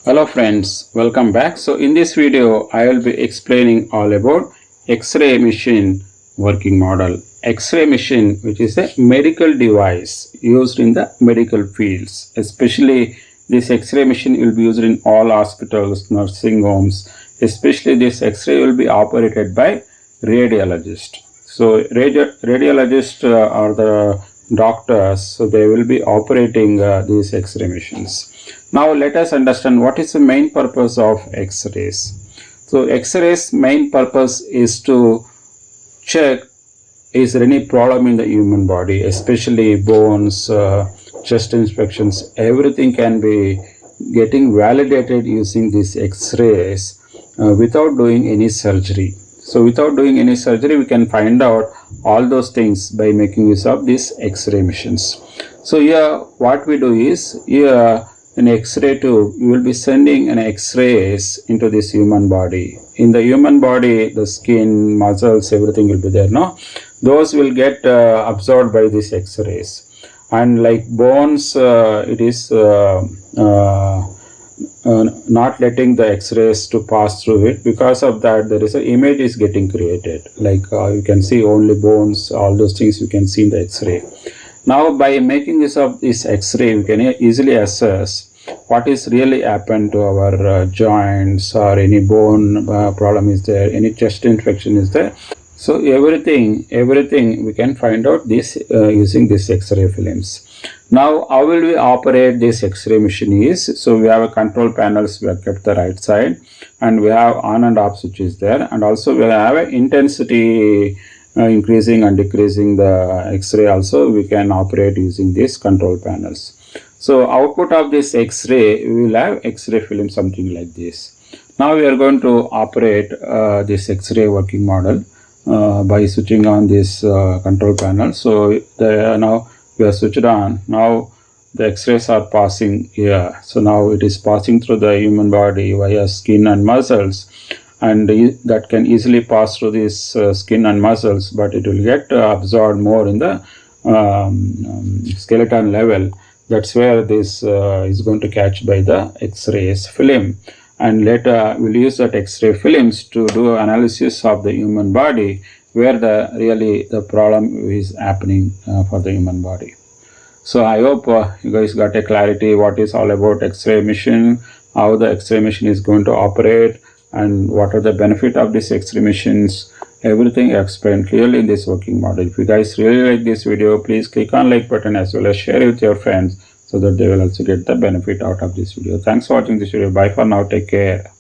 Hello friends, welcome back. So in this video I will be explaining all about X-ray machine working model. X-ray machine, which is a medical device used in the medical fields. Especially this X-ray machine will be used in all hospitals, nursing homes. Especially this X-ray will be operated by radiologist. So radiologists are the doctors, so they will be operating these X-ray machines. Now let us understand what is the main purpose of X-rays. So X-rays main purpose is to check is there any problem in the human body, especially bones, chest inspections, everything can be getting validated using these X-rays without doing any surgery. So without doing any surgery, we can find out all those things by making use of these X-ray machines. So here what we do is, here an X-ray tube, you will be sending an X-rays into this human body. In the human body, the skin, muscles, everything will be there, no? Those will get absorbed by these X-rays. And like bones, it is not letting the X-rays to pass through it. Because of that, there is an image is getting created. Like you can see only bones, all those things you can see in the X-ray. Now by making use of this X-ray, we can easily assess what is really happened to our joints, or any bone problem is there, any chest infection is there. So everything we can find out this using this X-ray films. Now how will we operate this X-ray machine is, so we have a control panels, we have kept the right side, and we have on and off switches there, and also we have an intensity increasing and decreasing the X-ray also we can operate using these control panels. So output of this X-ray, we will have X-ray film something like this. Now we are going to operate this X-ray working model by switching on this control panel. So now we are switched on. Now the X-rays are passing here. So now it is passing through the human body via skin and muscles, and that can easily pass through this skin and muscles, but it will get absorbed more in the skeleton level. That's where this is going to catch by the X-rays film, and later we'll use that X-ray films to do analysis of the human body, where the problem is happening for the human body. So I hope you guys got a clarity what is all about X-ray machine, how the X-ray machine is going to operate, and what are the benefit of these X-ray machines. Everything explained clearly in this working model. If you guys really like this video, please click on like button as well as share it with your friends, so that they will also get the benefit out of this video. Thanks for watching this video. Bye for now. Take care.